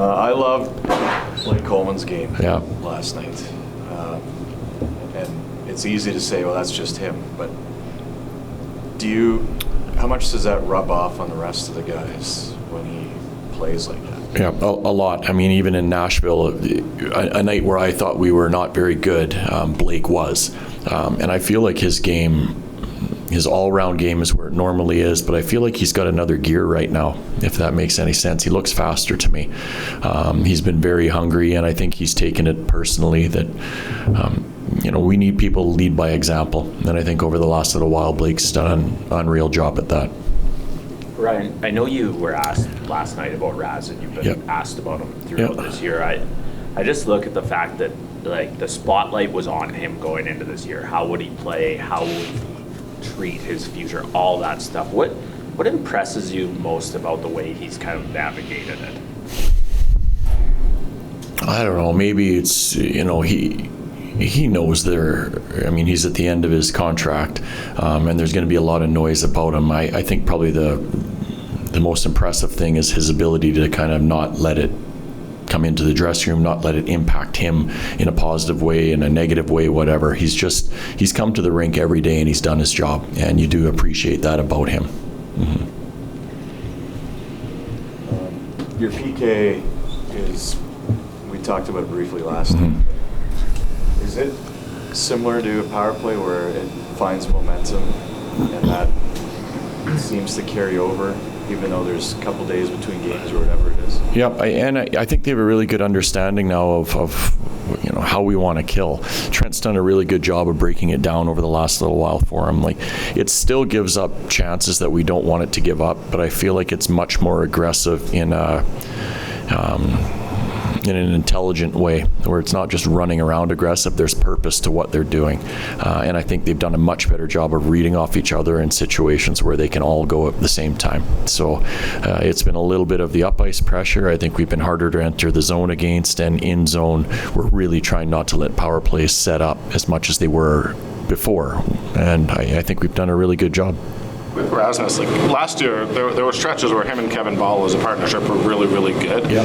I loved Blake Coleman's game last night. And it's easy to say, well, that's just him. But how much does that rub off on the rest of the guys when he plays like that? Yeah, a lot. I mean, even in Nashville, a night where I thought we were not very good, Blake was. And I feel like his all-round game is where it normally is, but I feel like he's got another gear right now, if that makes any sense. He looks faster to me. He's been very hungry, and I think he's taken it personally that, we need people to lead by example. And I think over the last little while, Blake's done an unreal job at that. Ryan, I know you were asked last night about Raz, and you've been asked about him throughout this year. I just look at the fact that the spotlight was on him going into this year. How would he play? How would he treat his future? All that stuff. What impresses you most about the way he's kind of navigated it? I don't know. Maybe it's he knows he's at the end of his contract, and there's going to be a lot of noise about him. I think probably the most impressive thing is his ability to kind of not let it come into the dressing room, not let it impact him in a positive way, in a negative way, whatever. He's come to the rink every day and he's done his job, and you do appreciate that about him. Mm-hmm. Your PK is, we talked about it briefly last night. Is it similar to a power play where it finds momentum and that seems to carry over, even though there's a couple days between games or whatever it is? Yep, I think they have a really good understanding now of how we want to kill. Trent's done a really good job of breaking it down over the last little while for him. Like, it still gives up chances that we don't want it to give up, but I feel like it's much more aggressive in an intelligent way, where it's not just running around aggressive. There's purpose to what they're doing, and I think they've done a much better job of reading off each other in situations where they can all go at the same time. So it's been a little bit of the up ice pressure. I think we've been harder to enter the zone against, and in zone we're really trying not to let power plays set up as much as they were before, and I think we've done a really good job. With Rasmus, like last year, there were stretches where him and Kevin Ball as a partnership were really, really good. Yeah.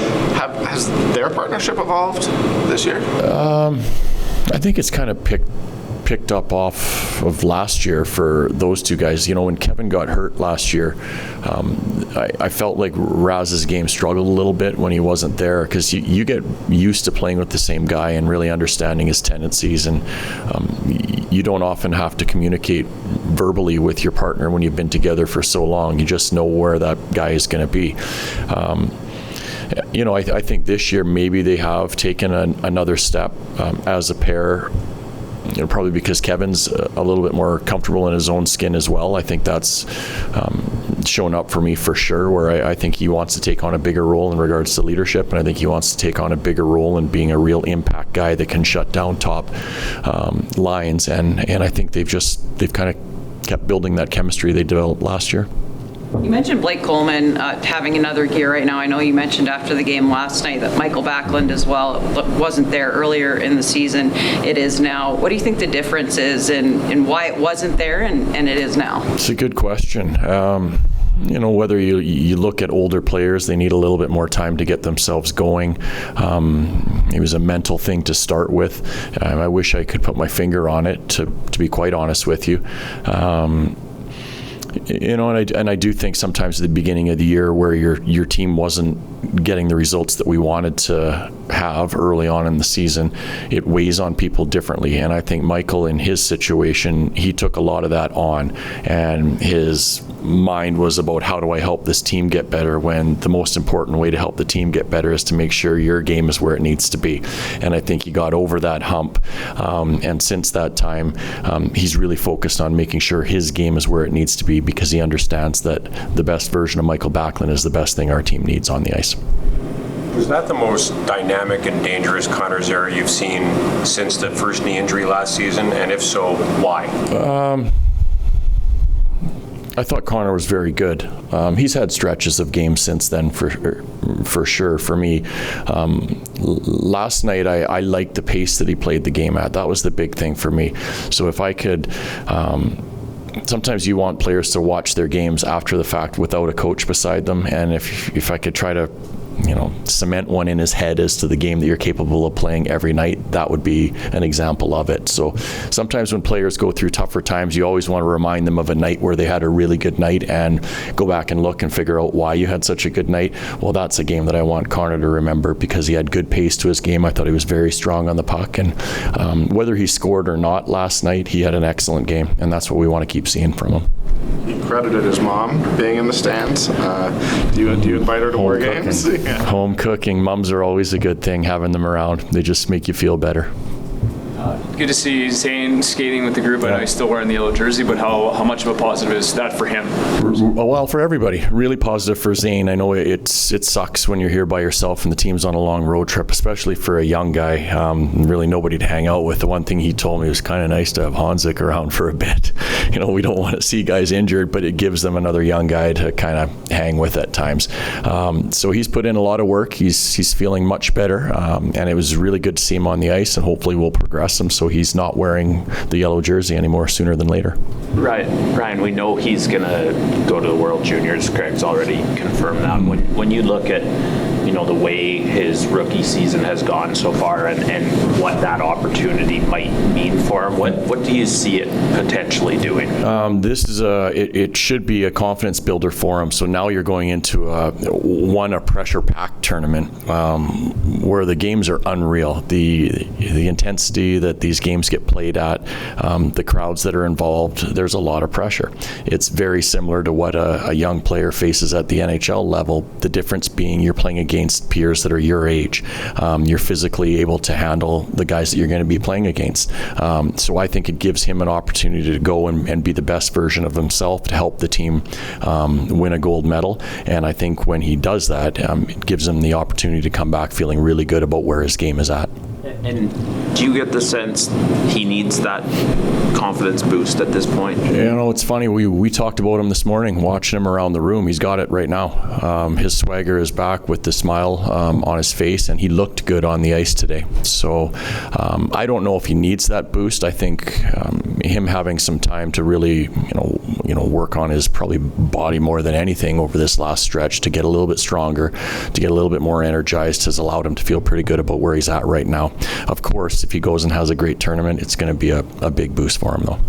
Has their partnership evolved this year? I think it's kind of picked up off of last year for those two guys. When Kevin got hurt last year, I felt like Raz's game struggled a little bit when he wasn't there, because you get used to playing with the same guy and really understanding his tendencies, and you don't often have to communicate verbally with your partner when you've been together for so long. You just know where that guy is going to be. I think this year maybe they have taken another step as a pair. Probably because Kevin's a little bit more comfortable in his own skin as well. I think that's shown up for me for sure, where I think he wants to take on a bigger role in regards to leadership, and I think he wants to take on a bigger role in being a real impact guy that can shut down top lines, and I think they've kind of kept building that chemistry they developed last year. You mentioned Blake Coleman having another gear right now. I know you mentioned after the game last night that Michael Backlund as well wasn't there earlier in the season. It is now. What do you think the difference is and why it wasn't there and it is now? It's a good question. Whether you look at older players, they need a little bit more time to get themselves going. It was a mental thing to start with. I wish I could put my finger on it, to be quite honest with you. And I do think sometimes at the beginning of the year, where your team wasn't getting the results that we wanted to have early on in the season, it weighs on people differently. And I think Michael, in his situation, he took a lot of that on, and his mind was about, how do I help this team get better, when the most important way to help the team get better is to make sure your game is where it needs to be. And I think he got over that hump, and since that time he's really focused on making sure his game is where it needs to be, because he understands that the best version of Michael Backlund is the best thing our team needs on the ice. Was that the most dynamic and dangerous Connor Zary you've seen since the first knee injury last season? And if so, why? I thought Connor was very good. He's had stretches of games since then, for sure. For me, last night I liked the pace that he played the game at. That was the big thing for me. So if I could... sometimes you want players to watch their games after the fact without a coach beside them, and if I could try to cement one in his head as to the game that you're capable of playing every night, that would be an example of it. So sometimes when players go through tougher times, you always want to remind them of a night where they had a really good night and go back and look and figure out why you had such a good night. Well, that's a game that I want Connor to remember, because he had good pace to his game. I thought he was very strong on the puck, and whether he scored or not last night, he had an excellent game, and that's what we want to keep seeing from him. He credited his mom being in the stands. Do you invite her to more games? Yeah. Home cooking. Mums are always a good thing, having them around. They just make you feel better. Good to see Zayn skating with the group. I know he's still wearing the yellow jersey, but how much of a positive is that for him? Well, for everybody. Really positive for Zayn. I know it sucks when you're here by yourself and the team's on a long road trip, especially for a young guy. Really nobody to hang out with. The one thing he told me was kind of nice to have Hansik around for a bit. We don't want to see guys injured, but it gives them another young guy to kind of hang with at times. So he's put in a lot of work. He's feeling much better, and it was really good to see him on the ice, and hopefully we'll progress him so he's not wearing the yellow jersey anymore sooner than later. Right, Ryan, we know he's going to go to the World Juniors. Craig's already confirmed that. When you look at the way his rookie season has gone so far and what that opportunity might mean for him, what do you see it potentially doing? This is it should be a confidence builder for him. So now you're going into a pressure-packed tournament where the games are unreal. The intensity that these games get played at, the crowds that are involved, there's a lot of pressure. It's very similar to what a young player faces at the NHL level. The difference being you're playing against peers that are your age. You're physically able to handle the guys that you're going to be playing against. So I think it gives him an opportunity to go and be the best version of himself to help the team win a gold medal. And I think when he does that, it gives him the opportunity to come back feeling really good about where his game is at. And do you get the sense he needs that confidence boost at this point? It's funny. We talked about him this morning, watching him around the room. He's got it right now. His swagger is back with the smile on his face, and he looked good on the ice today. So I don't know if he needs that boost. I think him having some time to really, work on his probably body more than anything over this last stretch to get a little bit stronger, to get a little bit more energized, has allowed him to feel pretty good about where he's at right now. Of course, if he goes and has a great tournament, it's going to be a big boost for him, though.